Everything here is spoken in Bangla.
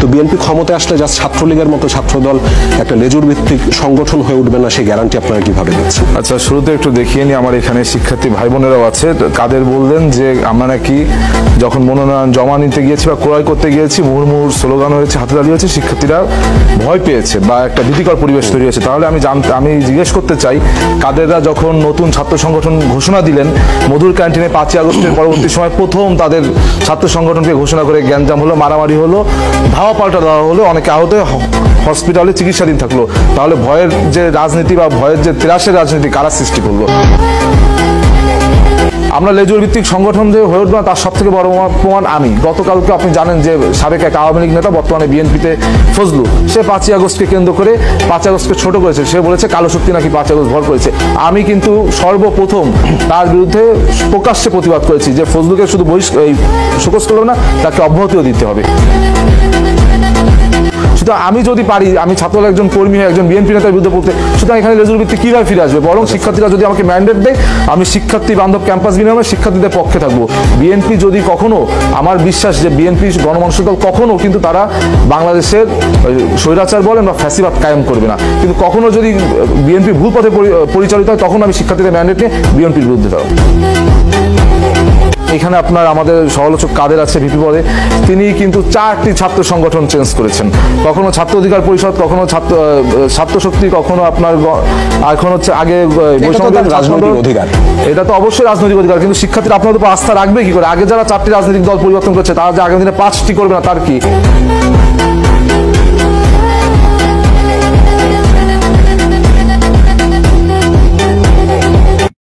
তো বিএনপি ক্ষমতায় আসলে জাস্ট ছাত্রলীগের মতো ছাত্রদল একটা লেজুর ভিত্তিক সংগঠন হয়ে উঠবে না, সেই গ্যারান্টি আপনারা কিভাবে দিচ্ছেন? আচ্ছা, শুরুতে একটু দেখিয়ে নিই, আমার এখানে শিক্ষার্থী ভাই বোনেরাও আছে। কাদের বললেন যে আমরা নাকি যখন মনোনয়ন জমা নিতে গিয়েছি বা ক্রয় করতে গিয়েছি মুহুর্মুহুর স্লোগান হয়েছে, হাততালি হয়েছে, শিক্ষার্থীরা ভয় পেয়েছে বা একটা ভীতিকর পরিবেশ তৈরি হয়েছে। তাহলে আমি জিজ্ঞেস করতে চাই, কাদেররা যখন নতুন ছাত্র সংগঠন ঘোষণা দিলেন মধুর ক্যান্টিনে 5ই আগস্টের পরবর্তী সময় প্রথম তাদের ছাত্র সংগঠনকে ঘোষণা করে গ্যাঞ্জাম হলো, মারামারি হলো, ধাওয়া পাল্টা দেওয়া হলো, অনেকে আহত হসপিটালে চিকিৎসাধীন থাকলো, তাহলে ভয়ের যে রাজনীতি বা ভয়ের যে ত্রাসের রাজনীতি কারা সৃষ্টি করলো? আমরা লেজুর ভিত্তিক সংগঠন যে হয়ে উঠবো না তার সব থেকে বড় প্রমাণ আমি। গতকালকে আপনি জানেন যে সাবেক এক আওয়ামী লীগ নেতা বর্তমানে বিএনপিতে ফজলু, সে 5ই আগস্টকে কেন্দ্র করে 5 আগস্টকে ছোট করেছে, সে বলেছে কালো শক্তি নাকি 5 আগস্ট ভর করেছে। আমি কিন্তু সর্বপ্রথম তার বিরুদ্ধে প্রকাশ্যে প্রতিবাদ করেছি যে ফজলুকে শুধু শোকজ করবে না, তাকে অব্যাহতিও দিতে হবে। সুতরাং আমি যদি পারি, আমি ছাত্রদলের একজন কর্মী হয়ে একজন বিএনপি নেতার বিরুদ্ধে বলতে, সুতরাং এখানে লেজুর ভিত্তি কিভাবে ফিরে আসবে? বরং শিক্ষার্থীরা যদি আমাকে ম্যান্ডেট দেয়, আমি শিক্ষার্থী বান্ধব ক্যাম্পাস বিনিময়ে শিক্ষার্থীদের পক্ষে থাকবো। বিএনপি যদি কখনো, আমার বিশ্বাস যে বিএনপি গণমানুষের দল কখনো কিন্তু তারা বাংলাদেশের স্বৈরাচার বলেন বা ফ্যাসিবাদ কায়েম করবে না, কিন্তু কখনো যদি বিএনপি ভুল পথে পরিচালিত হয় তখন আমি শিক্ষার্থীদের ম্যান্ডেট নিয়ে বিএনপির বিরুদ্ধে থাকবো। এখানে আপনার আমাদের সমালোচক কাদের আছে ভিপি পদে, তিনি কিন্তু 4টি ছাত্র সংগঠন চেঞ্জ করেছেন, কখনো ছাত্র অধিকার পরিষদ, কখনো ছাত্র শক্তি, কখনো আপনার এখন হচ্ছে আগে রাজনৈতিক অধিকার। এটা তো অবশ্যই রাজনৈতিক অধিকার, কিন্তু শিক্ষার্থীরা আপনাদের উপর আস্থা রাখবে কি করে? আগে যারা 4টি রাজনৈতিক দল পরিবর্তন করছে তারা যে আগামী দিনে 5টি করবে না, তার কি?